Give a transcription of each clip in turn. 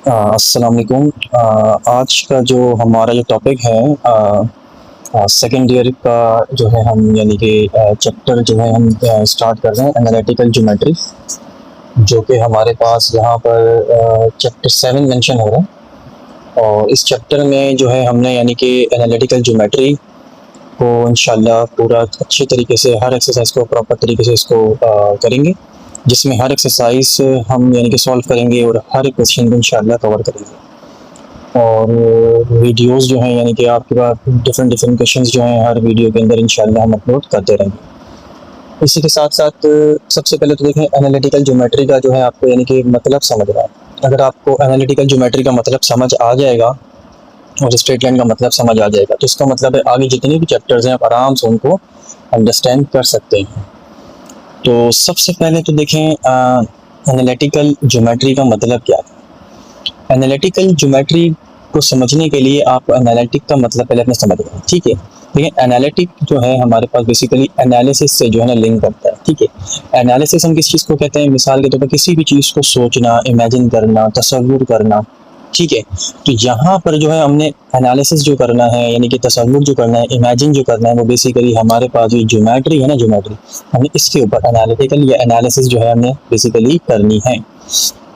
अस्सलाम वालेकुम। आज का जो हमारा जो टॉपिक है सेकेंड ईयर का जो है हम यानी कि चैप्टर जो है हम स्टार्ट कर रहे हैं एनालिटिकल ज्योमेट्री, जो कि हमारे पास यहाँ पर चैप्टर 7 मेंशन हो रहा है। और इस चैप्टर में जो है हमने यानी कि एनालिटिकल ज्योमेट्री को इंशाल्लाह पूरा अच्छे तरीके से हर एक्सरसाइज को प्रॉपर तरीके से इसको करेंगे, जिसमें हर एक्सरसाइज हम यानी कि सॉल्व करेंगे और हर एक क्वेश्चन को इंशाल्लाह कवर करेंगे। और वीडियोस जो हैं यानी कि आपके पास डिफरेंट डिफरेंट क्वेश्चंस जो हैं हर वीडियो के अंदर इंशाल्लाह हम अपलोड करते रहेंगे। इसी के साथ साथ सबसे पहले तो देखें एनालिटिकल ज्योमेट्री का जो है आपको यानी कि मतलब समझ रहा है। अगर आपको एनालिटिकल ज्योमेट्री का मतलब समझ आ जाएगा और स्ट्रेट लाइन का मतलब समझ आ जाएगा, तो इसका मतलब है आगे जितने भी चैप्टर्स हैं आप आराम से उनको अंडरस्टैंड कर सकते हैं। तो सबसे पहले तो देखें एनालिटिकल ज्योमेट्री का मतलब क्या है। एनालिटिकल ज्योमेट्री को समझने के लिए आप एनालिटिक का मतलब पहले अपने समझ रहे हैं, ठीक है। देखिए एनालिटिक जो है हमारे पास बेसिकली एनालिसिस से जो है ना लिंक करता है, ठीक है। एनालिसिस हम किस चीज़ को कहते हैं, मिसाल के तौर पर किसी भी चीज़ को सोचना, इमेजिन करना, तसव्वुर करना, ठीक है। तो यहाँ पर जो है हमने एनालिसिस जो करना है यानी कि तसव्वुर जो करना है, इमेजिन जो करना है, वो बेसिकली हमारे पास जो ज्योमेट्री है ना, ज्योमेट्री हमने इसके ऊपर एनालिटिकल या एनालिसिस जो है हमने बेसिकली करनी है।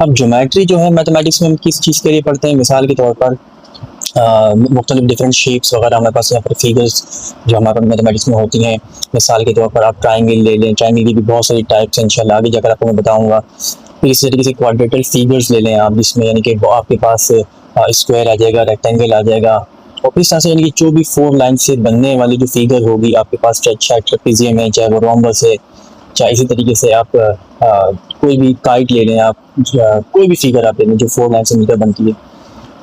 अब ज्योमेट्री जो है मैथमेटिक्स में हम किस चीज़ के लिए पढ़ते हैं, मिसाल के तौर पर मुख्तलिफ डिफरेंट शेप्स वगैरह हमारे पास यहाँ पर फिगर्स जो हमारे मैथमेटिक्स में होती हैं। मिसाल के तौर पर आप ट्राइंगल ले लें, ट्राइंगल की भी बहुत सारी टाइप्स हैं, इंशाल्लाह आगे जाकर आपको मैं बताऊँगा। फिर इसी तरीके से क्वाड्रेटल फिगर्स ले लें आप, जिसमें यानी कि आपके पास स्क्वायर आ जाएगा, रेक्टेंगल आ जाएगा। और इस तरह से यानी कि जो भी 4 लाइन से बनने वाली जो फिगर होगी आपके पास, चाहे ट्रेपेजियम है, चाहे वो रोम्बस है, चाहे इसी तरीके से आप कोई भी काइट ले लें, आप कोई भी फिगर आप ले लें जो 4 लाइन से मिलकर बनती है।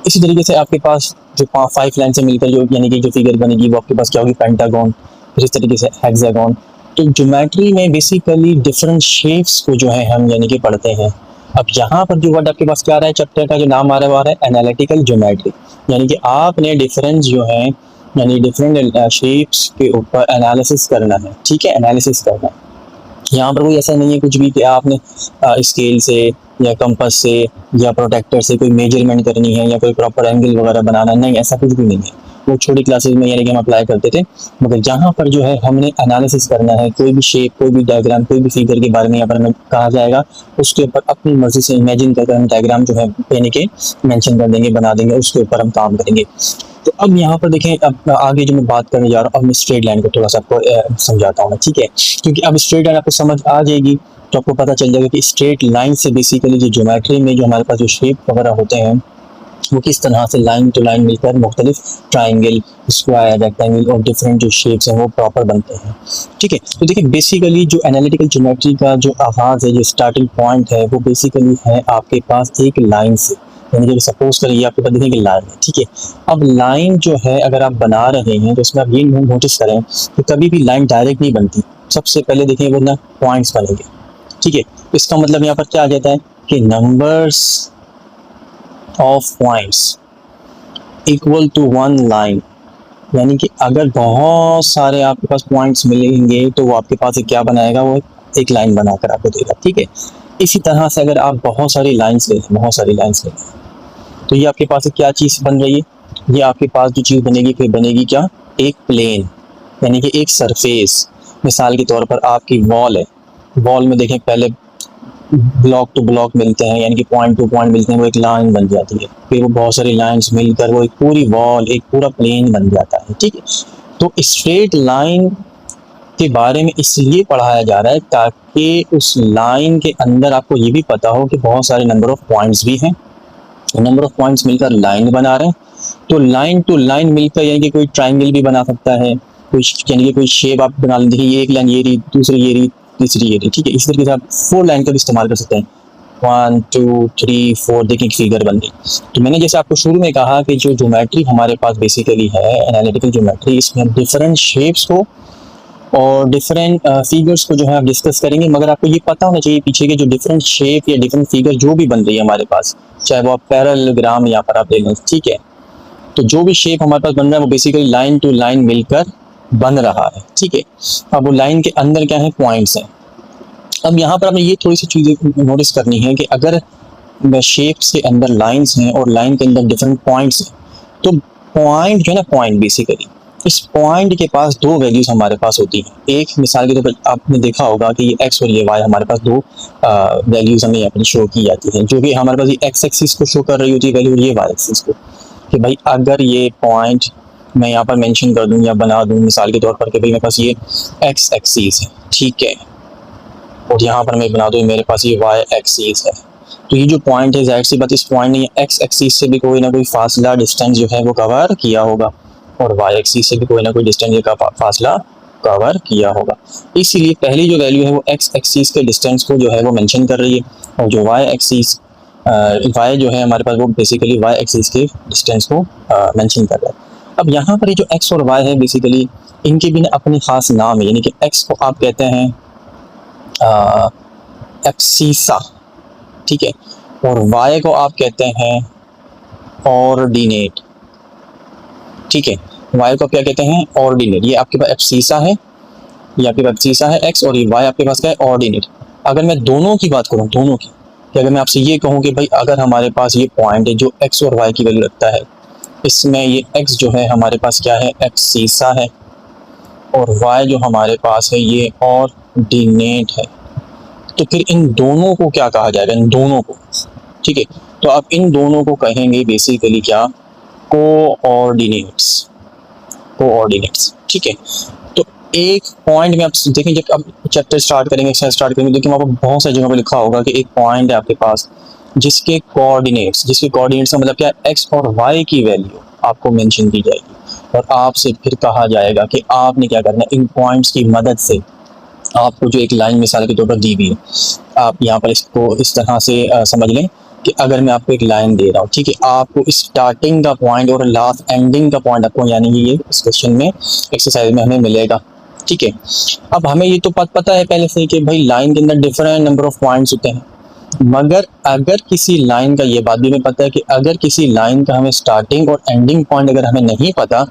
इसी तरीके से आपके पास जो 5 लाइन से मिलकर जो यानी कि जो फिगर बनेगी वो आपके पास क्या होगी, पेंटागन। फिर इस तरीके से हेक्सागन। तो ज्योमेट्री में बेसिकली डिफरेंट शेप्स को जो है हम यानी कि पढ़ते हैं। अब यहाँ पर जो वर्ड आपके पास क्या आ रहा है, चैप्टर का जो नाम आ रहा है एनालिटिकल ज्योमेट्री, यानी कि आपने डिफरेंट जो है यानी डिफरेंट शेप्स के ऊपर एनालिसिस करना है, ठीक है, एनालिसिस करना है। यहाँ पर कोई ऐसा नहीं है कुछ भी कि आपने स्केल से या कंपास से या प्रोटेक्टर से कोई मेजरमेंट करनी है या कोई प्रॉपर एंगल वगैरह बनाना, नहीं, ऐसा कुछ भी नहीं है। वो छोटी क्लासेस में यानी कि हम अप्लाई करते थे, मगर जहाँ पर जो है हमने एनालिसिस करना है, कोई भी शेप, कोई भी डायग्राम, कोई भी फिगर के बारे में यहाँ पर हमें कहा जाएगा, उसके ऊपर अपनी मर्जी से इमेजिन करके हम डायग्राम जो है यानी कि मेंशन कर देंगे, बना देंगे, उसके ऊपर हम काम करेंगे। तो अब यहाँ पर देखें, अब आगे जो मैं बात करने जा रहा हूँ, अब मैं स्ट्रेट लाइन को थोड़ा सा आपको समझाता हूँ, ठीक है। क्योंकि अब स्ट्रेट लाइन आपको समझ आ जाएगी तो आपको पता चल जाएगा कि स्ट्रेट लाइन से बेसिकली जो ज्योमेट्री में जो हमारे पास जो शेप वगैरह होते हैं वो किस तरह से लाइन टू लाइन मिलकर मुख्तलिफ ट्राइंगल, स्क्वायर, रेक्टेंगल और डिफरेंट जो शेप्स हैं वो प्रॉपर बनते हैं, ठीक है। तो देखिए बेसिकली जो एनालिटिकल ज्योमेट्री का जो आगाज़ है, जो स्टार्टिंग पॉइंट है, वो बेसिकली है आपके पास एक लाइन से, यानी कि सपोज करिए आपके पास देखेंगे लाइन है, ठीक है। अब लाइन जो है अगर आप बना रहे हैं तो इसमें आप ये नोटिस करें कि कभी भी लाइन डायरेक्ट नहीं बनती। सबसे पहले देखिए वो ना पॉइंट्स बनेंगे, ठीक है। इसका मतलब यहाँ पर क्या आ जाता है कि numbers of points equal to 1 line, यानी कि अगर बहुत सारे आपके पास पॉइंट्स मिलेंगे तो वो आपके पास एक क्या बनाएगा, वो एक लाइन बनाकर आपको देगा, ठीक है। इसी तरह से अगर आप बहुत सारी लाइंस लें, बहुत सारी लाइंस लें, तो ये आपके पास एक क्या चीज़ बन रही है, ये आपके पास जो चीज़ बनेगी फिर बनेगी क्या, एक प्लेन, यानी कि एक सरफेस। मिसाल के तौर पर आपकी वॉल है, वॉल में देखें पहले ब्लॉक टू ब्लॉक मिलते हैं, यानी कि पॉइंट टू पॉइंट मिलते हैं, वो एक लाइन बन जाती है। फिर वो बहुत सारी लाइंस मिलकर वो एक पूरी वॉल, एक पूरा प्लेन बन जाता है, ठीक है। तो स्ट्रेट लाइन के बारे में इसलिए पढ़ाया जा रहा है ताकि उस लाइन के अंदर आपको ये भी पता हो कि बहुत सारे नंबर ऑफ पॉइंट्स भी हैं, नंबर ऑफ पॉइंट्स मिलकर लाइन बना रहे हैं। तो लाइन टू लाइन मिलकर यानी कि कोई ट्राइंगल भी बना सकता है, कोई यानी कि कोई शेप आप बना लें। देखिए एक लाइन ये रही, दूसरी ये रही, तीसरी ये रही, ठीक है। इस तरीके से आप 4 लाइन का भी इस्तेमाल कर सकते हैं। 1 2 3 4 देखिए फिगर बन गई। तो मैंने जैसे आपको शुरू में कहा कि जो ज्योमेट्री हमारे पास बेसिकली है एनालिटिकल ज्योमेट्री, इसमें हम डिफरेंट शेप्स को और डिफरेंट फिगर्स को जो है आप डिस्कस करेंगे, मगर आपको ये पता होना चाहिए पीछे के जो डिफरेंट शेप या डिफरेंट फिगर जो भी बन रही है हमारे पास, चाहे वो आप पैरेललोग्राम यहाँ पर आप ले लें, ठीक है। तो जो भी शेप हमारे पास बन रहा है वो बेसिकली लाइन टू लाइन मिलकर बन रहा है, ठीक है। अब वो लाइन के अंदर क्या है, पॉइंट्स हैं। अब यहाँ पर आपने ये थोड़ी सी चीज़ें नोटिस करनी है कि अगर शेप्स के अंदर लाइंस हैं और लाइन के अंदर डिफरेंट पॉइंट्स हैं। तो पॉइंट जो है ना, पॉइंट बेसिकली इस पॉइंट के पास दो वैल्यूज हमारे पास होती हैं। एक मिसाल के तौर पर आपने देखा होगा कि ये एक्स और ये वाई, हमारे पास दो वैल्यूज हमें अपनी शो की जाती हैं, जो कि हमारे पास ये एक्स एक्सिस को शो कर रही होती है वैल्यू, ये वाई एक्सिस को। कि भाई अगर ये पॉइंट मैं यहाँ पर मेंशन कर दूँ या बना दूँ मिसाल के तौर पर कि भाई मेरे पास ये एक्स एक्सिस है, ठीक है, और यहाँ पर मैं बना दूँ मेरे पास ये वाई एक्सिस है। तो ये जो पॉइंट है, जाहिर सी बात इस पॉइंट ने एक्स एक्सिस से भी कोई ना कोई फासला डिस्टेंस जो है वो कवर किया होगा, और वाई एक्सिस से भी कोई ना कोई डिस्टेंस का फासला कवर किया होगा। इसीलिए पहली जो वैल्यू है वो एक्स एक्सिस के डिस्टेंस को जो है वो मेंशन कर रही है, और जो वाई एक्सिस वाई जो है हमारे पास वो बेसिकली वाई एक्सिस के डिस्टेंस को मेंशन कर रहा है। अब यहाँ पर ये जो एक्स और वाई है बेसिकली इनके भी ना अपने खास नाम है, यानी कि एक्स को आप कहते हैं एक्सिसा, ठीक है, और वाई को आप कहते हैं ऑर्डिनेट, ठीक है, वाई को आप क्या कहते हैं ऑर्डिनेट। ये आपके पास एक्सिसा है, ये आपके पास एक्सिसा है एक्स, और ये वाई आपके पास क्या है ऑर्डिनेट। अगर मैं दोनों की बात करूँ, दोनों की, कि अगर मैं आपसे ये कहूँ कि भाई अगर हमारे पास ये पॉइंट है जो एक्स और वाई की वैल्यू रखता है, इसमें ये एक्स जो है हमारे पास क्या है एक्सिसा है, और वाई जो हमारे पास है ये ऑर्डिनेट है, तो फिर इन दोनों को क्या कहा जाएगा, इन दोनों को, ठीक है, तो आप इन दोनों को कहेंगे बेसिकली क्या, कोऑर्डिनेट्स, कोऑर्डिनेट्स, ठीक है। तो एक पॉइंट में आप देखें, जब आप चैप्टर स्टार्ट करेंगे, एक्सरसाइज स्टार्ट करेंगे, देखिए वहाँ पर बहुत सारी जगह पर लिखा होगा कि एक पॉइंट है आपके पास जिसके कोऑर्डिनेट्स का मतलब क्या है, एक्स और वाई की वैल्यू आपको मेंशन की जाएगी, और आपसे फिर कहा जाएगा कि आपने क्या करना है, इन पॉइंट्स की मदद से आपको जो एक लाइन मिसाल के तौर पर दी हुई है, आप यहाँ पर इसको इस तरह से समझ लें कि अगर मैं आपको एक लाइन दे रहा हूँ, ठीक है, आपको स्टार्टिंग का पॉइंट और लास्ट एंडिंग का पॉइंट आपको यानी कि ये इस क्वेश्चन में एक्सरसाइज में हमें मिलेगा, ठीक है। अब हमें ये तो पता है पहले से कि भाई लाइन के अंदर डिफरेंट नंबर ऑफ पॉइंट्स होते हैं, मगर अगर किसी लाइन का, ये बात भी हमें पता है कि अगर किसी लाइन का हमें स्टार्टिंग और एंडिंग पॉइंट अगर हमें नहीं पता,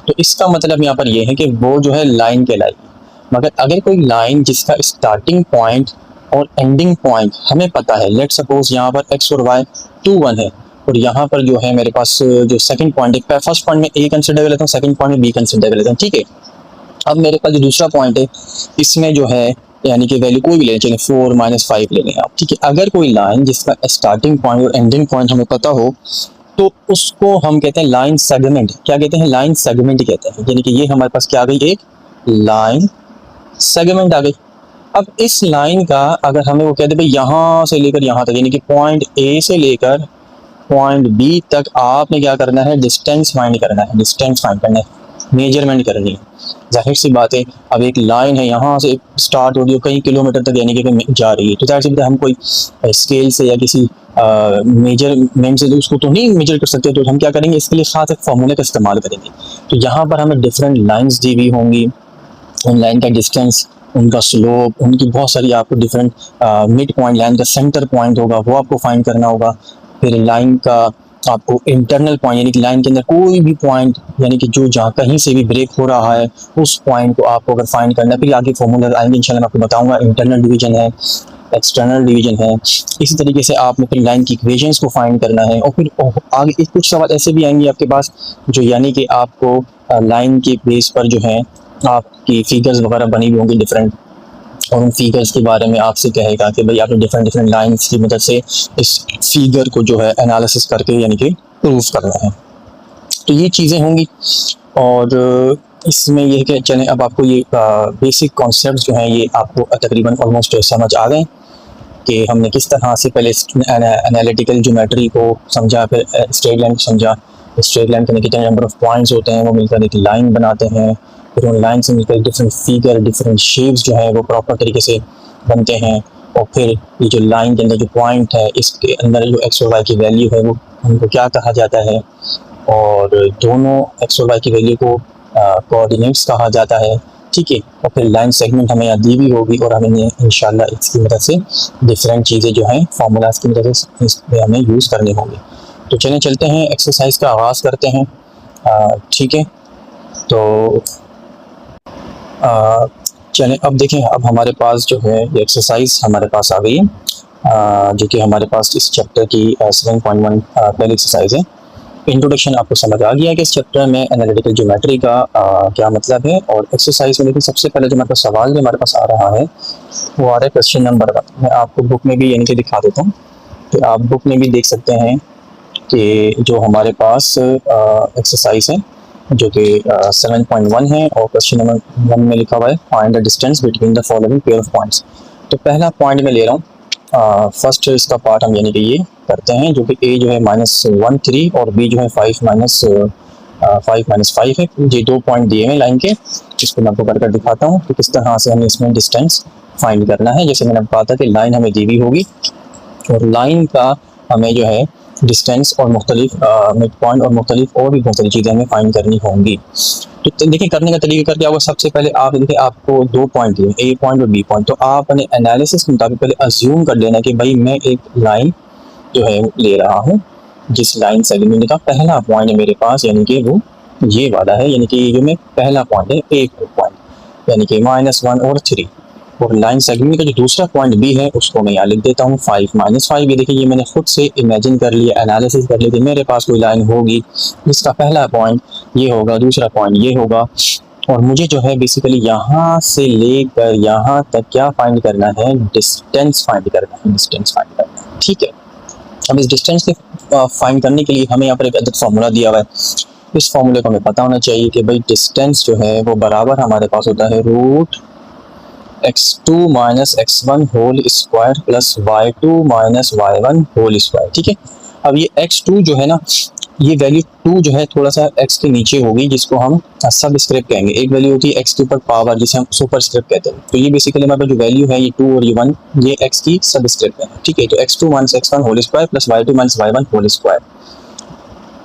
तो इसका मतलब यहाँ पर यह है कि वो जो है लाइन कहलाएगी। मगर अगर कोई लाइन जिसका स्टार्टिंग पॉइंट और एंडिंग पॉइंट हमें पता है, लेट सपोज यहाँ पर एक्स और वाई 2 1 है, और यहाँ पर जो है मेरे पास जो सेकंड पॉइंट है, फर्स्ट पॉइंट में ए कंसिडर कर लेता हूँ, सेकंड पॉइंट में बी कंसिडर कर लेता हूँ, ठीक है। अब मेरे पास जो दूसरा पॉइंट है इसमें जो है यानी कि वैल्यू कोई भी ले चलें, 4 -5 ले लें आप, ठीक है। अगर कोई लाइन जिसका स्टार्टिंग पॉइंट और एंडिंग पॉइंट हमें पता हो, तो उसको हम कहते हैं लाइन सेगमेंट। क्या कहते हैं, लाइन सेगमेंट कहते हैं, यानी कि ये हमारे पास क्या आ गई, एक लाइन सेगमेंट आ गई। अब इस लाइन का अगर हमें वो कहते हैं भाई यहाँ से लेकर यहाँ तक, यानी कि पॉइंट ए से लेकर पॉइंट बी तक आपने क्या करना है, डिस्टेंस फाइंड करना है, डिस्टेंस फाइंड करना है, मेजरमेंट करनी है। जाहिर सी बात है, अब एक लाइन है यहाँ से स्टार्ट हो रही है कई किलोमीटर तक यानी कि जा रही है, तो जाहिर सी बात है हम कोई स्केल से या किसी मेजरमेंट से तो उसको तो नहीं मेजर कर सकते, तो हम क्या करेंगे, इसके लिए खास एक फार्मूले का इस्तेमाल करेंगे। तो यहाँ पर हमें डिफरेंट लाइन्स दी हुई होंगी, उन लाइन का डिस्टेंस, उनका स्लोप, उनकी बहुत सारी आपको डिफरेंट मिड पॉइंट, लाइन का सेंटर पॉइंट होगा वो आपको फाइंड करना होगा। फिर लाइन का आपको इंटरनल पॉइंट, यानी कि लाइन के अंदर कोई भी पॉइंट, यानी कि जो जहाँ कहीं से भी ब्रेक हो रहा है उस पॉइंट को आपको अगर फाइंड करना है, फिर आगे फॉर्मूला आएंगे इंशाल्लाह मैं आपको बताऊंगा, इंटरनल डिवीजन है, एक्सटर्नल डिवीजन है। इसी तरीके से आपने फिर लाइन की इक्वेशंस को फाइंड करना है, और फिर आगे कुछ सवाल ऐसे भी आएंगे आपके पास जो यानी कि आपको लाइन के बेस पर जो है आपकी फिगर्स वगैरह बनी हुई होंगी डिफरेंट, और उन फिगर्स के बारे में आपसे कहेगा कि भाई आपने डिफरेंट लाइंस की मदद से इस फिगर को जो है एनालिसिस करके यानी कि प्रूव करना है। तो ये चीज़ें होंगी, और इसमें ये कि चलें अब आपको ये बेसिक कॉन्सेप्ट जो हैं ये आपको तकरीबन ऑलमोस्ट समझ आ गए कि हमने किस तरह से पहले एनालिटिकल ज्योमेट्री को समझा, फिर स्ट्रेट लाइन समझा। स्ट्रेट लाइन के कितने नंबर ऑफ पॉइंट्स होते हैं, वो मिलकर एक लाइन बनाते हैं, फिर उन लाइन से मिलकर डिफरेंट फिगर, डिफरेंट शेप्स जो है वो प्रॉपर तरीके से बनते हैं, और फिर ये जो लाइन के अंदर जो पॉइंट है इसके अंदर जो एक्स और वाई की वैल्यू है वो उनको क्या कहा जाता है, और दोनों एक्स और वाई की वैल्यू को कोऑर्डिनेट्स कहा जाता है, ठीक है। और फिर लाइन सेगमेंट हमें यहाँ दी हुई होगी, और हमें इंशाल्लाह इसकी मदद से डिफरेंट चीज़ें जो हैं फार्मूलाज की मदद से इसमें हमें यूज़ करनी होंगी। तो चलते हैं एक्सरसाइज का आगाज़ करते हैं, ठीक है। तो चलें अब देखें, अब हमारे पास जो है ये एक्सरसाइज हमारे पास आ गई है। जो कि हमारे पास इस चैप्टर की 7.1 पहली एक्सरसाइज है। इंट्रोडक्शन आपको समझ आ गया कि इस चैप्टर में एनालिटिकल ज्योमेट्री का क्या मतलब है। और एक्सरसाइज में लेकिन सबसे पहले जो हमारे पास सवाल जो हमारे पास आ रहा है वो आ रहा है क्वेश्चन नंबर 1। मैं आपको बुक में भी यानी कि दिखा देता हूँ कि आप बुक में भी देख सकते हैं कि जो हमारे पास एक्सरसाइज है जो कि 7.1 है और क्वेश्चन नंबर 1 में लिखा हुआ है find the distance between the following pair of points. तो पहला पॉइंट मैं ले रहा हूँ, फर्स्ट इसका पार्ट हम यानी कि ये करते हैं जो कि ए जो है -1 3 और बी जो है 5 माइनस 5 है। ये 2 पॉइंट दिए हैं लाइन के, जिसको मैं आपको कर दिखाता हूँ कि किस तरह से हमें इसमें डिस्टेंस फाइंड करना है। जैसे मैंने कहा था कि लाइन हमें दी हुई होगी और लाइन का हमें जो है डिस्टेंस और मुख्तलिफ मिड पॉइंट और मुख्तलिफ और भी बहुत सारी चीज़ें हमें फाइंड करनी होंगी। तो देखिए करने का तरीका क्या होगा, सबसे पहले आप देखिए आपको 2 पॉइंट दिए, ए पॉइंट और बी पॉइंट। तो आपने एनालिसिस के मुताबिक पहले अज्यूम कर लेना कि भाई मैं एक लाइन जो है ले रहा हूँ, जिस लाइन सेगमेंट का पहला पॉइंट है मेरे पास यानी कि वो ये वाला है, यानी कि ये जो मैं पहला पॉइंट है ए पॉइंट यानी कि -1 और 3। और लाइन सेगमेंट का जो दूसरा पॉइंट भी है उसको मैं यहाँ लिख देता हूँ 5 -5। ये देखिए ये मैंने खुद से इमेजिन कर लिया, एनालिसिस कर लिया कि मेरे पास कोई लाइन होगी जिसका पहला पॉइंट ये होगा, दूसरा पॉइंट ये होगा, और मुझे जो है बेसिकली यहाँ से लेकर यहाँ तक क्या फाइंड करना है, डिस्टेंस फाइंड करना है, डिस्टेंस फाइंड करना है। ठीक है, अब इस डिस्टेंस के फाइंड करने के लिए हमें यहाँ पर एक अदद फार्मूला दिया हुआ है। इस फार्मूले को हमें पता होना चाहिए कि भाई डिस्टेंस जो है वो बराबर हमारे पास होता है √x2 - x1 whole square plus y2 - y1 whole square. ठीक है, अब ये x2 जो है ना, ये वैल्यू 2 जो है थोड़ा सा x के नीचे होगी, जिसको हम सब स्क्रिप्ट कहेंगे। एक वैल्यू होती है x के ऊपर पावर, जिसे हम सुपर स्क्रिप्ट कहते हैं। तो ये बेसिकली हमारे पास जो वैल्यू है ये 2 और ये 1 ये x की सब स्क्रिप्ट है। ठीक है, तो x2 - x1 whole square plus y2 - y1 whole square.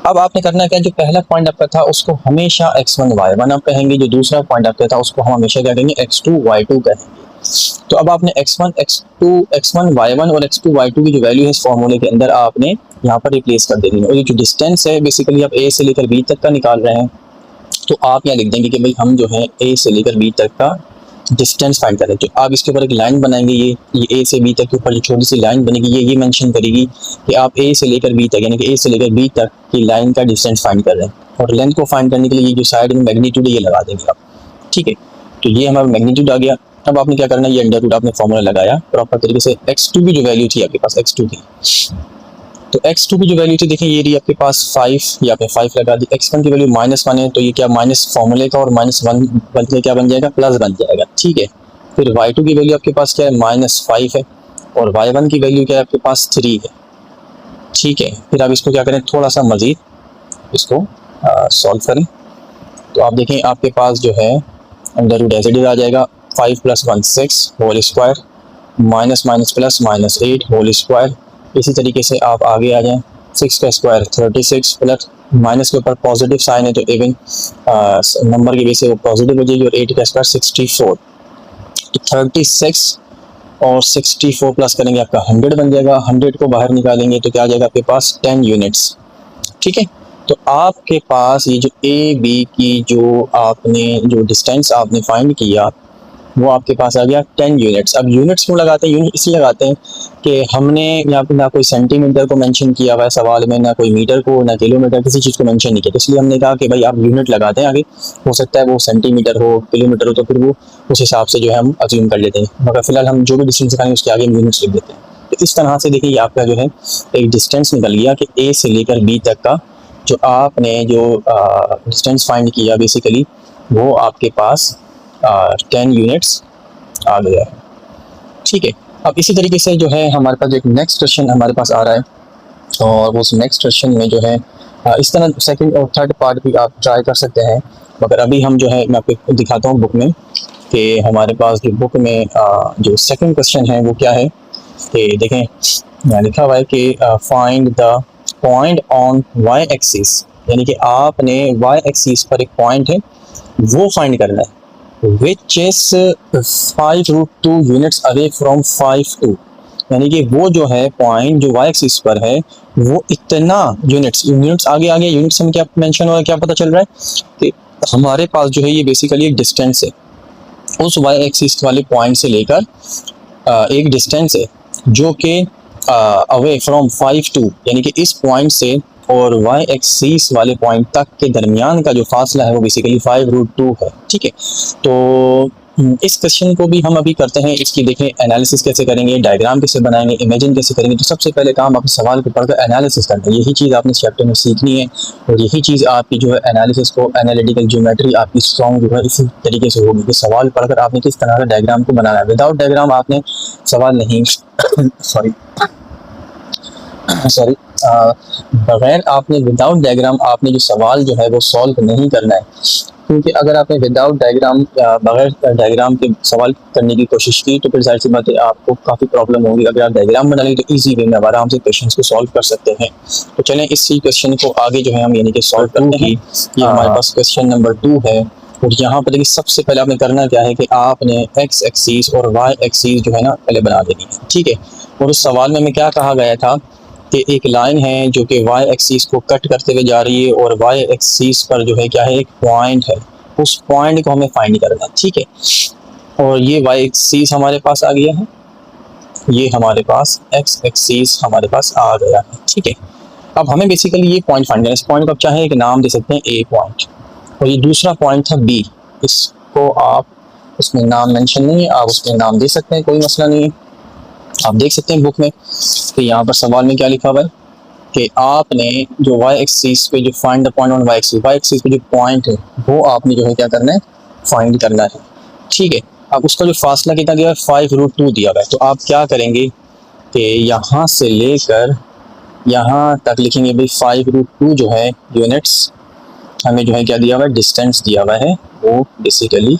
अब आपने करना क्या है, जो पहला पॉइंट आपका था उसको हमेशा x1 y1 आप कहेंगे, जो दूसरा पॉइंट आपका था उसको हम हमेशा क्या कहेंगे x2 y2 कहेंगे। तो अब आपने x1 y1 और x2 y2 की जो वैल्यू है इस फॉर्मूले के अंदर आपने यहाँ पर रिप्लेस कर देनी है। और ये जो डिस्टेंस है बेसिकली आप a से लेकर b तक का निकाल रहे हैं, तो आप यहाँ लिख देंगे कि भाई हम जो है a से लेकर b तक का डिस्टेंस फाइंड करें। तो आप इसके ऊपर एक लाइन बनाएंगे, ये a से b तक के ऊपर जो छोटी सी लाइन बनेगी ये मेंशन करेगी कि आप a से लेकर b तक यानी कि a से लेकर b तक की लाइन का डिस्टेंस फाइंड कर रहे हैं। और लेंथ को फाइंड करने के लिए ये जो साइड में मैग्नीट्यूड है ये लगा देंगे आप। ठीक है, तो ये हमारा मैग्नीट्यूड आ गया। अब आपने क्या करना है, ये अंडर रूट आपने फॉर्मूला लगाया प्रॉपर तरीके से। x2 की जो वैल्यू थी आपके पास x2 की, तो x2 की जो वैल्यू थी देखिए ये रही आपके पास 5, ये आपने 5 लगा दी। x1 की वैल्यू -1 है, तो ये क्या माइनस फॉर्मूले का और -1 बन के क्या बन जाएगा, प्लस बन जाएगा। ठीक है, फिर y2 की वैल्यू आपके पास क्या है, -5 है, और y1 की वैल्यू क्या है आपके पास 3 है। ठीक है, फिर आप इसको क्या करें, थोड़ा सा मज़ीद इसको सॉल्व करें। तो आप देखें आपके पास जो है under root as it is आ जाएगा, 5 + 1 6 whole square minus plus -8 whole square. इसी तरीके से आप आगे आ जाएं, 6 का स्क्वायर 36 प्लस माइनस के ऊपर पॉजिटिव साइन है तो इवन नंबर की वजह से वो पॉजिटिव हो जाएगी, और 8 का स्क्वायर 64। तो 36 और 64 प्लस करेंगे आपका 100 बन जाएगा। 100 को बाहर निकालेंगे तो क्या आ जाएगा आपके पास 10 यूनिट्स। ठीक है, तो आपके पास ये जो ए बी की जो आपने जो डिस्टेंस आपने फाइंड किया वो आपके पास आ गया 10 यूनिट्स। अब यूनिट्स क्यों लगाते हैं, यूनिट इसलिए लगाते हैं कि हमने यहाँ पे ना कोई सेंटीमीटर को मेंशन किया हुआ है सवाल में, ना कोई मीटर को, ना किलोमीटर, किसी चीज़ को मेंशन नहीं किया। तो इसलिए हमने कहा कि भाई आप यूनिट लगाते हैं आगे, हो सकता है वो सेंटीमीटर हो, किलोमीटर हो, तो फिर वो उस हिसाब से जो है हम अज्यूम कर लेते हैं। मगर फिलहाल हम जो भी डिस्टेंस दिखाएंगे उसके आगे यूनिट्स लिख देते हैं। तो इस तरह से देखिए आपका जो है एक डिस्टेंस निकल गया कि ए से लेकर बी तक का जो आपने जो डिस्टेंस फाइंड किया बेसिकली वो आपके पास 10 यूनिट्स आ गया है। ठीक है, अब इसी तरीके से जो है हमारे पास एक नेक्स्ट क्वेश्चन हमारे पास आ रहा है, और उस नेक्स्ट क्वेश्चन में जो है इस तरह सेकंड और थर्ड पार्ट भी आप ट्राई कर सकते हैं। मगर अभी हम जो है मैं आपको दिखाता हूँ बुक में कि हमारे पास जो बुक में जो सेकंड क्वेश्चन है वो क्या है कि देखें यहाँ लिखा हुआ है कि find the point on y axis, यानी कि आपने y एक्सिस पर एक पॉइंट है वो फाइंड करना है, which is 5√2 units away from 5 2, यानी कि वो जो है पॉइंट जो y एक्सिस पर है वो इतना यूनिट्स आगे यूनिट्स में क्या मेंशन हो रहा है, क्या पता चल रहा है कि हमारे पास जो है ये बेसिकली एक डिस्टेंस है, उस y एक्सिस वाले पॉइंट से लेकर एक डिस्टेंस है जो कि अवे फ्रॉम 5 2 यानी कि इस पॉइंट से और वाई एक्सिस वाले पॉइंट तक के दरमियान का जो फासला है वो बेसिकली 5√2 है। ठीक है, तो इस क्वेश्चन को भी हम अभी करते हैं। इसकी देखें एनालिसिस कैसे करेंगे, डायग्राम कैसे बनाएंगे, इमेजिन कैसे करेंगे। तो सबसे पहले काम आपके सवाल को पढ़कर एनालिसिस करना है। यही चीज़ आपने इस चैप्टर में सीखनी है और यही चीज़ आपकी जो है एनालिसिस को, एनालिटिकल ज्योमेट्री आपकी स्ट्रॉन्ग जो है इसी तरीके से होगी कि सवाल पढ़कर आपने किस तरह का डायग्राम को बनाना है। विदाउट डायग्राम आपने सवाल नहीं सॉरी बगैर आपने विदाउट डायग्राम आपने जो सवाल जो है वो सॉल्व नहीं करना है। क्योंकि अगर आपने विदाउट डायग्राम बगैर डायग्राम के सवाल करने की कोशिश की तो फिर जाहिर सी बात है आपको काफ़ी प्रॉब्लम होगी। अगर आप डायग्राम बना लेंगे तो इजी वे में आराम से क्वेश्चन को सॉल्व कर सकते हैं। तो चलें इसी क्वेश्चन को आगे जो है हम यानी कि सॉल्व करते हैं। ये हमारे पास क्वेश्चन नंबर 2 है और यहाँ पर देखिए सबसे पहले आपने करना क्या है कि आपने एक्स एक्सीस और वाई एक्सीस जो है ना पहले बना देनी है। ठीक है, और उस सवाल में हमें क्या कहा गया था कि एक लाइन है जो कि वाई एक्सिस को कट करते हुए जा रही है और वाई एक्सिस पर जो है क्या है एक पॉइंट है, उस पॉइंट को हमें फाइंड करना है। ठीक है, और ये वाई एक्सिस हमारे पास आ गया है, ये हमारे पास एक्स एक्सिस हमारे पास आ गया है। ठीक है, अब हमें बेसिकली ये पॉइंट फाइंड करना है। इस पॉइंट को आप चाहे एक नाम दे सकते हैं ए पॉइंट, और ये दूसरा पॉइंट था बी। इसको आप उसमें नाम मेंशन नहीं है, आप उसमें नाम दे सकते हैं, कोई मसला नहीं है। आप देख सकते हैं बुक में कि यहाँ पर सवाल में क्या लिखा हुआ है कि आपने जो वाई एक्सिस पे जो find the point on Y axis पे जो पॉइंट है वो आपने जो है क्या करना है फाइंड करना है। ठीक है, अब उसका जो फासला कितना दिया है 5√2 दिया हुआ है। तो आप क्या करेंगे कि यहाँ से लेकर यहाँ तक लिखेंगे भाई 5√2 जो है यूनिट्स हमें जो है क्या दिया हुआ है डिस्टेंस दिया हुआ है, वो बेसिकली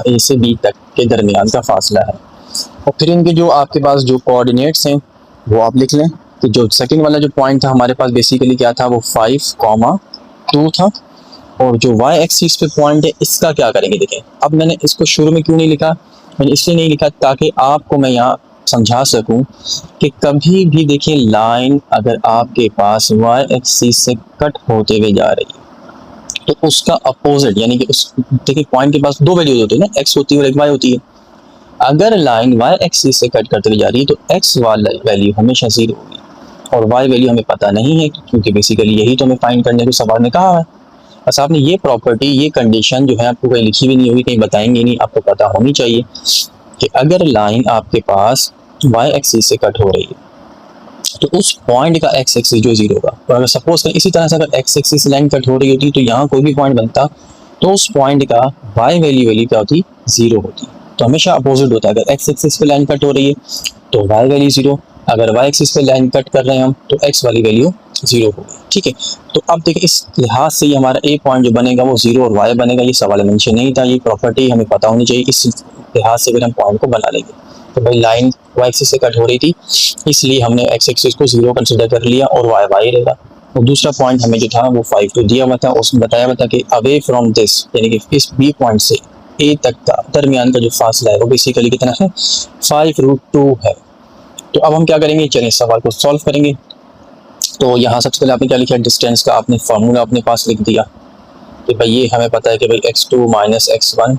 ए से बी तक के दरमियान का फासला है। और फिर इनके जो आपके पास जो कोऑर्डिनेट्स हैं वो आप लिख लें कि जो सेकंड वाला जो पॉइंट था हमारे पास बेसिकली क्या था वो 5,2 था, और जो वाई एक्सिस पे पॉइंट है इसका क्या करेंगे। देखें अब मैंने इसको शुरू में क्यों नहीं लिखा, मैंने इसलिए नहीं लिखा ताकि आपको मैं यहाँ समझा सकूं कि कभी भी देखिए लाइन अगर आपके पास वाई एक्सिस से कट होते हुए जा रही है तो उसका अपोजिट यानी कि उस देखिए पॉइंट के पास दो वैल्यूज होती है ना, एक्स होती है और एक वाई होती है। अगर लाइन वाई एक्सिस से कट करते हुए जा रही है तो एक्स वाली वैल्यू हमेशा 0 होगी और वाई वैल्यू हमें पता नहीं है, क्योंकि बेसिकली यही तो हमें फाइंड करने को सवाल में कहा है। बस आपने ये प्रॉपर्टी, ये कंडीशन जो है आपको कहीं लिखी भी नहीं होगी, कहीं बताएंगे नहीं, आपको पता होनी चाहिए कि अगर लाइन आपके पास वाई एक्सिस से कट हो रही है तो उस पॉइंट का एक्स एक्सिस जो 0 होगा। तो अगर सपोज करें इसी तरह से अगर एक्स एक्सिस से लाइन कट हो रही होती तो यहाँ कोई भी पॉइंट बनता तो उस पॉइंट का वाई वैल्यू क्या होती 0 होती। तो हमेशा अपोजिट होता है, अगर एक्स एक्सिस पे लाइन कट हो रही है तो वाई वैल्यू 0, अगर वाई एक्सिस पे लाइन कट कर रहे हैं हम तो एक्स वाली वैल्यू 0 होगी। ठीक है, तो अब देखिए इस लिहाज से ये हमारा ए पॉइंट जो बनेगा वो 0 और वाई बनेगा। ये सवाल मेंशन नहीं था, ये प्रॉपर्टी हमें पता होनी चाहिए, इस लिहाज से फिर हम पॉइंट को बना लेंगे। तो भाई लाइन वाई एक्सिस से कट हो रही थी इसलिए हमने एक्स एक्सिस को 0 कंसिडर कर लिया और वाई वाई रहेगा। और दूसरा पॉइंट हमें जो था वो 5 दिया हुआ था, उसमें बताया हुआ था कि अवे फ्रॉम दिस यानी कि इस बी पॉइंट से ए तक का दरमियान का जो फासला है वो बेसिकली कितना है 5√2 है। तो अब हम क्या करेंगे, चलिए सवाल को सॉल्व करेंगे। तो यहाँ सबसे पहले आपने क्या लिखा, डिस्टेंस का आपने फार्मूला अपने पास लिख दिया कि भाई ये हमें पता है कि भाई x2 minus x1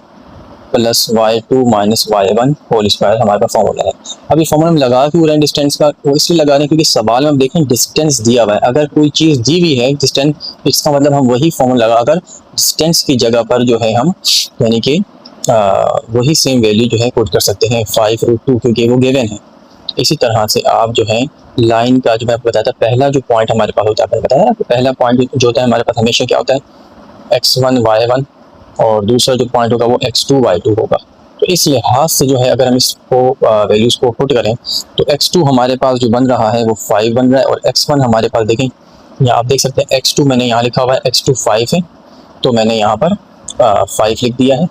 plus y2 minus y1 whole square हमारे पास फॉर्मूला है। अब ये फॉर्मूला हम लगा क्यों रहे हैं डिस्टेंस का, वो इसलिए लगा रहे हैं क्योंकि सवाल में हम देखें डिस्टेंस दिया हुआ है। अगर कोई चीज़ दी हुई है डिस्टेंस, इसका मतलब हम वही फॉर्मूला लगा कर डिस्टेंस की जगह पर जो है हम यानी कि वही सेम वैल्यू जो है कोट कर सकते हैं 5√2 क्योंकि वो गिवन है। इसी तरह से आप जो है लाइन का जो मैं आपको बताया था पहला जो पॉइंट हमारे पास होता है, आपने बताया पहला पॉइंट जो होता है हमारे पास हमेशा क्या होता है x1 y1 और दूसरा जो पॉइंट होगा वो x2 y2 होगा। तो इस लिहाज से जो है अगर हम इसको वैल्यूज़ को पुट करें तो x2 हमारे पास जो बन रहा है वो 5 बन रहा है और x1 हमारे पास देखें यहाँ आप देख सकते हैं x2 मैंने यहाँ लिखा हुआ है x2 5 है तो मैंने यहाँ पर 5 लिख दिया है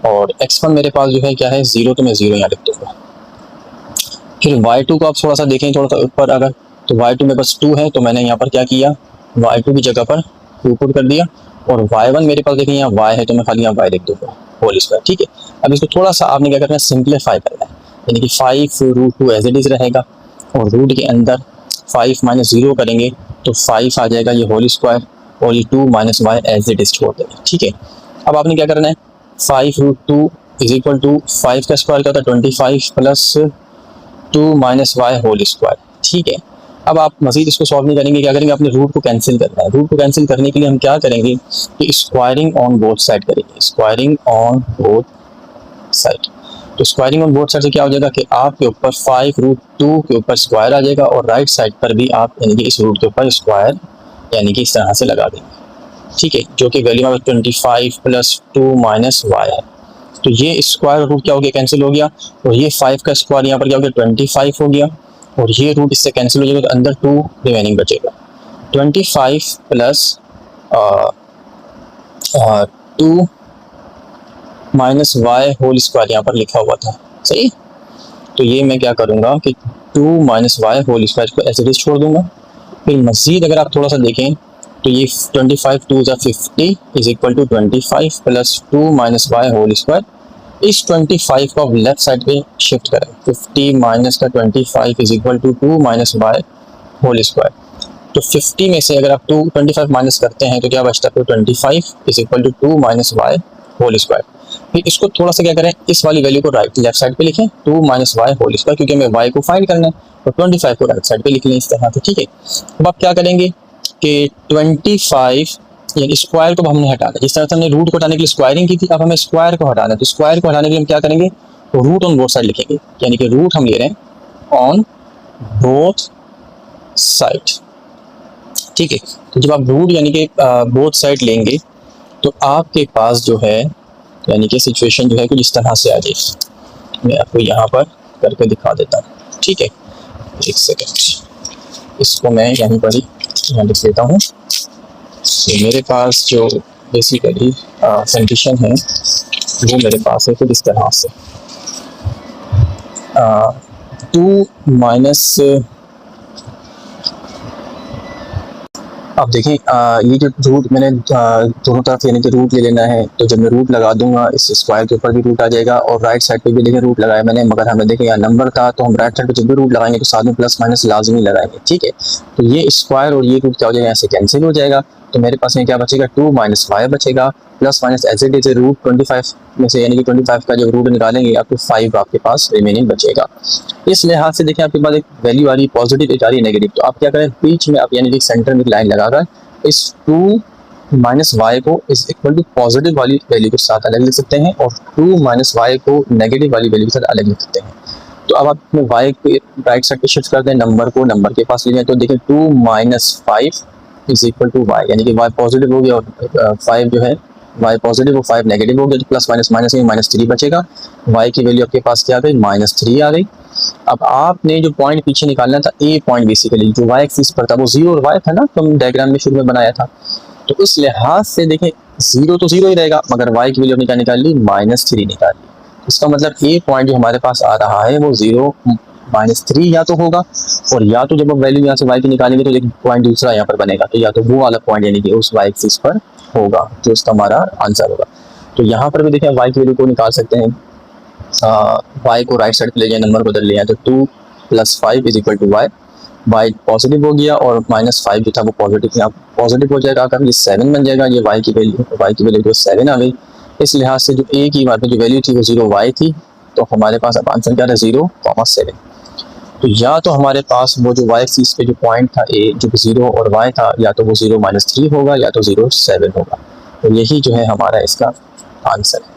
और x1 मेरे पास जो है क्या है 0 तो मैं 0 यहाँ लिख दूँगा। फिर y2 को आप थोड़ा सा देखें थोड़ा सा ऊपर अगर तो y2 मेरे पास 2 है तो मैंने यहाँ पर क्या किया y2 की जगह पर 2 पुट कर दिया और y1 मेरे पास देखें यहाँ y है तो मैं खाली यहाँ y लिख दूँगा होल स्क्वायर। ठीक है, अब इसको थोड़ा सा आपने क्या करना है सिंप्लीफाई करना है यानी कि 5√2 एज इट इज़ रहेगा और रूट के अंदर 5 माइनस 0 करेंगे तो 5 आ जाएगा ये होल स्क्वायर और ये 2 minus Y as it is छोड़ देंगे। ठीक है, अब आपने क्या करना है 5√2 इज इक्वल टू 5 का स्क्वायर क्या होता है 25 plus 2 minus Y whole square. ठीक है, अब आप मजीद इसको सॉल्व नहीं करेंगे, क्या करेंगे, अपने रूट को कैंसिल करना है। रूट को कैंसिल करने के लिए हम क्या करेंगे कि स्क्वायरिंग ऑन बोथ साइड करेंगे, स्क्वायरिंग ऑन बोथ साइड। तो स्क्वायरिंग ऑन बोथ साइड से क्या हो जाएगा कि आपके ऊपर 5√2 के ऊपर स्क्वायर आ जाएगा और राइट साइड पर भी आप यानी कि इस रूट के ऊपर स्क्वायर यानी कि इस तरह से लगा देंगे। ठीक है, जो कि वैल्यू में 25 + 2 माइनस वाई है। तो ये स्क्वायर रूट क्या हो गया, कैंसिल हो गया, और ये 5 का स्क्वायर यहाँ पर क्या हो गया, 25 हो गया, और ये रूट इससे कैंसिल हो जाएगा तो अंदर 2 रिमेनिंग बचेगा। 25 + 2 माइनस वाई होल स्क्वायर यहाँ पर लिखा हुआ था, सही। तो ये मैं क्या करूँगा कि 2 माइनस वाई होल स्क्वायर को ऐसे ही छोड़ दूंगा। फिर मज़ीद अगर आप थोड़ा सा देखें तो ये 25 2 = 50 = 25 + 2 माइनस वाई होल स्क्वायर। इस 25 को आप लेफ्ट साइड पे शिफ्ट करें, 50 माइनस का 25 = 2 माइनस वाई होल स्क्वायर। तो 50 में से अगर आप 25 माइनस करते हैं तो क्या बचता है, 25 = 2 माइनस वाई होल स्क्वायर। फिर इसको थोड़ा सा क्या करें, इस वाली वैल्यू को लेफ्ट साइड पे लिखें, 2 माइनस वाई होल स्क्वायर, क्योंकि हमें वाई को फाइंड करना है, और 25 को राइट साइड पे लिख लें इस तरह से। ठीक है, अब आप क्या करेंगे कि 25 यानी स्क्वायर को हमने हटाना है, जिस तरह से हमने रूट को हटाने के लिए स्क्वायरिंग की थी, अब हमें स्क्वायर को हटाना है। तो स्क्वायर को हटाने के लिए हम क्या करेंगे, तो रूट ऑन बोथ साइड लिखेंगे, यानी कि रूट हम ले रहे हैं ऑन बोथ साइड। ठीक है, तो जब आप रूट यानी कि बोथ साइड लेंगे तो आपके पास जो है यानी कि सिचुएशन जो है कुछ इस तरह से आ जाएगी। मैं आपको यहाँ पर करके दिखा देता हूँ। ठीक है, एक सेकेंड, इसको मैं यहीं पर ही यहाँ लिख लेता हूँ। तो मेरे पास जो बेसिकली कंडीशन है वो मेरे पास है कुछ इस तरह से, 2 माइनस, अब देखें ये जो रूट मैंने दोनों तरफ यानी कि रूट ले लेना है, तो जब मैं रूट लगा दूंगा इस स्क्वायर के ऊपर भी रूट आ जाएगा और राइट साइड पे भी देखें रूट लगाया मैंने, मगर हमें देखें यहाँ नंबर था तो हम राइट साइड पे जब भी रूट लगाएंगे तो साथ में प्लस माइनस लाजमी लगाएंगे। ठीक है, तो ये स्क्वायर और ये रूट क्या हो जाएगा, ऐसे कैंसिल हो जाएगा। तो मेरे पास में क्या बचेगा, 2 माइनस वाई बचेगा, plus minus as it is root 25 में से यानी कि 25 का जब रूट निकालेंगे आपको 5 आपके पास रिमेनिंग बचेगा। इस लिहाज से देखें आपके पास एक वैल्यू आ रही है पॉजिटिव, एक आ रही है नेगेटिव, तो आप क्या करें, बीच में आप यानी कि सेंटर में एक लाइन लगाकर इस 2 माइनस वाई को इस इक्वल टू पॉजिटिव वाली वैल्यू के साथ अलग लिख सकते हैं और 2 माइनस वाई को नेगेटिव वाली वैल्यू के साथ अलग लिख सकते हैं। तो अब आप अपने वाई को राइट साइड पे शिफ्ट कर दें, नंबर को नंबर के पास ले जाएं, तो देखिए 2 माइनस 5 = वाई, यानी कि वाई पॉजिटिव हो गया और 5 जो है वाई पॉजिटिव और 5 नेगेटिव हो गया, तो प्लस माइनस माइनस में -3 बचेगा। वाई की वैल्यू आपके पास क्या आ गई, -3 आ गई। अब आपने जो पॉइंट पीछे निकालना था, ए पॉइंट बेसिकली जो वाई एक्सिस पर था वो 0 और वाई था ना, तो हम डायग्राम में शुरू में बनाया था। तो इस लिहाज से देखें 0 तो 0 ही रहेगा, मगर वाई की वैल्यू हमने क्या निकाल ली, -3 निकाल ली। इसका मतलब ए पॉइंट जो हमारे पास आ रहा है वो 0 -3 या तो होगा, और या तो जब हम वैल्यू यहाँ से वाई की निकालेंगे तो एक पॉइंट दूसरा यहाँ पर बनेगा, तो या तो वो वाला पॉइंट यानी कि उस वाई एक्सिस पर होगा, जो इसका हमारा आंसर होगा। तो यहाँ पर भी देखें वाई की वैल्यू को निकाल सकते हैं, वाई को राइट साइड पे ले जाए, नंबर बदल लिया, तो 2 + 5 = वाई। वाई पॉजिटिव हो गया और -5 जो था वो पॉजिटिव, यहाँ पॉजिटिव हो जाएगा, अगर ये 7 बन जाएगा, ये वाई की वैल्यू जो 7 आ गई। इस लिहाज से जो ए की जो वैल्यू थी वो 0 वाई थी, तो हमारे पास अब आंसर क्या था, 0,7। तो या तो हमारे पास वो जो वाई एक्सिस पे जो पॉइंट था ए जो 0 और वाई था, या तो वो 0 - 3 होगा या तो 0,7 होगा। तो यही जो है हमारा इसका आंसर है।